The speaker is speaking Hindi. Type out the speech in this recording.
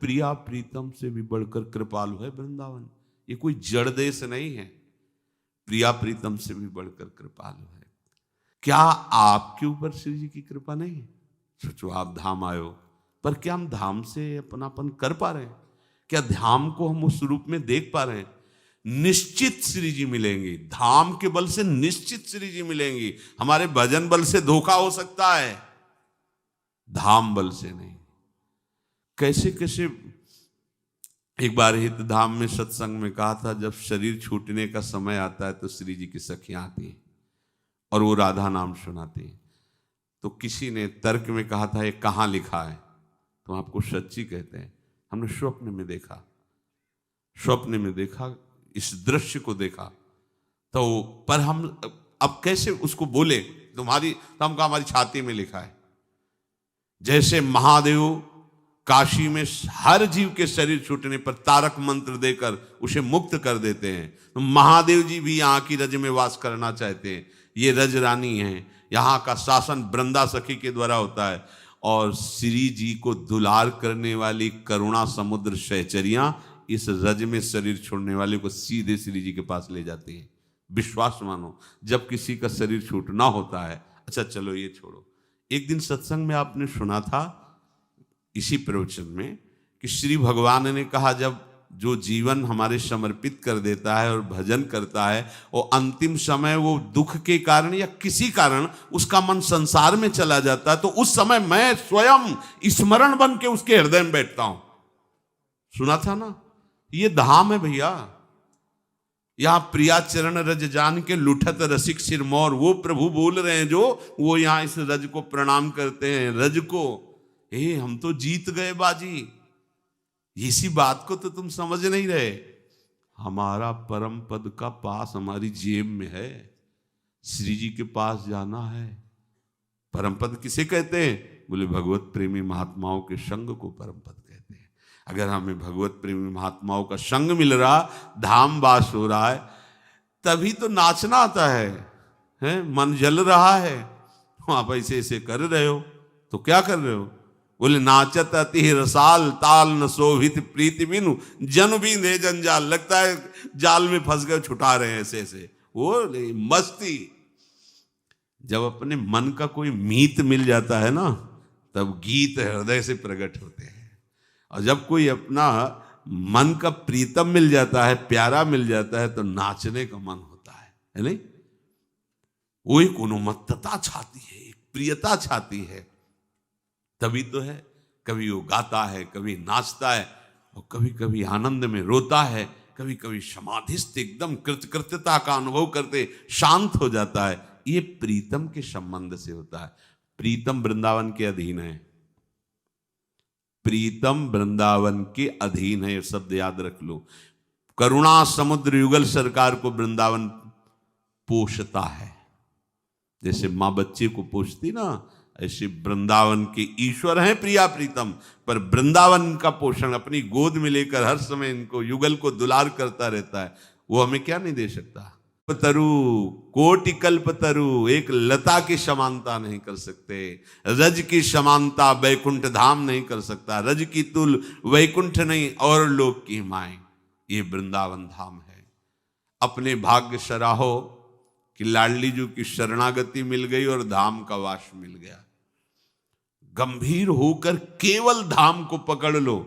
प्रिया प्रीतम से भी बढ़कर कृपालु है वृंदावन। ये कोई जड़ देश नहीं है, प्रिया प्रीतम से भी बढ़कर कृपालु है। क्या आपके ऊपर श्री जी की कृपा नहीं है? सोचो, आप धाम आयो, पर क्या हम धाम से अपनापन कर पा रहे हैं? क्या धाम को हम उस रूप में देख पा रहे हैं? निश्चित श्री जी मिलेंगे, धाम के बल से निश्चित श्री जी मिलेंगी। हमारे भजन बल से धोखा हो सकता है, धाम बल से नहीं। कैसे कैसे एक बार हित धाम में सत्संग में कहा था, जब शरीर छूटने का समय आता है तो श्री जी की सखियां आती हैं और वो राधा नाम सुनाती हैं। तो किसी ने तर्क में कहा था, ये कहाँ लिखा है? तो आपको सच्ची कहते हैं, हमने स्वप्न में देखा, स्वप्न में देखा, इस दृश्य को देखा। तो पर हम अब कैसे उसको बोले तुम्हारी, तो हम कहा हमारी छाती में लिखा है। जैसे महादेव काशी में हर जीव के शरीर छूटने पर तारक मंत्र देकर उसे मुक्त कर देते हैं, तो महादेव जी भी यहाँ की रज में वास करना चाहते हैं। ये रज रानी है, यहाँ का शासन वृंदा सखी के द्वारा होता है, और श्री जी को दुलार करने वाली करुणा समुद्र सहचरियां इस रज में शरीर छोड़ने वाले को सीधे श्री जी के पास ले जाती हैं। विश्वास मानो, जब किसी का शरीर छूटना होता है, अच्छा चलो ये छोड़ो, एक दिन सत्संग में आपने सुना था इसी प्रवचन में कि श्री भगवान ने कहा, जब जो जीवन हमारे समर्पित कर देता है और भजन करता है, वो अंतिम समय वो दुख के कारण या किसी कारण उसका मन संसार में चला जाता है, तो उस समय मैं स्वयं स्मरण बन के उसके हृदय में बैठता हूं। सुना था ना? ये धाम है भैया। यहां प्रिया चरण रज जान के लुठत रसिक सिरमौर, वो प्रभु बोल रहे हैं जो वो यहां इस रज को प्रणाम करते हैं, रज को। हम तो जीत गए बाजी। इसी बात को तो तुम समझ नहीं रहे। हमारा परम पद का पास हमारी जेब में है, श्री जी के पास जाना है। परम पद किसे कहते हैं? बोले भगवत प्रेमी महात्माओं के संग को परम पद कहते हैं। अगर हमें भगवत प्रेमी महात्माओं का संग मिल रहा, धाम वास हो रहा है, तभी तो नाचना आता है? मन जल रहा है, आप ऐसे ऐसे कर रहे हो, तो क्या कर रहे हो? बोले नाचत अति रसाल ताल न शोभित प्रीति बिनु जन भी दे जंजाल। लगता है जाल में फंस गए, छुटा रहे हैं ऐसे ऐसे, वो मस्ती। जब अपने मन का कोई मीत मिल जाता है ना, तब गीत हृदय से प्रकट होते हैं। और जब कोई अपना मन का प्रीतम मिल जाता है, प्यारा मिल जाता है, तो नाचने का मन होता है नहीं? वो एक उन्मत्तता छाती है, एक प्रियता छाती है। तभी तो है, कभी वो गाता है, कभी नाचता है, और कभी कभी आनंद में रोता है, कभी कभी समाधिस्थ एकदम कृतकृत्यता का अनुभव करते शांत हो जाता है। ये प्रीतम के संबंध से होता है। प्रीतम वृंदावन के अधीन है, प्रीतम वृंदावन के अधीन है, शब्द याद रख लो। करुणा समुद्र युगल सरकार को वृंदावन पोषता है। जैसे माँ बच्चे को पोषती ना, ऐसे वृंदावन के ईश्वर हैं प्रिया प्रीतम, पर वृंदावन का पोषण अपनी गोद में लेकर हर समय इनको युगल को दुलार करता रहता है। वो हमें क्या नहीं दे सकता? तरु कोटि कल्प तरु, एक लता की समानता नहीं कर सकते। रज की समानता वैकुंठ धाम नहीं कर सकता। रज की तुल वैकुंठ नहीं और लोक की माए, ये वृंदावन धाम है। अपने भाग्य सराहो कि लाडली जी की शरणागति मिल गई और धाम का वास मिल गया। गंभीर होकर केवल धाम को पकड़ लो,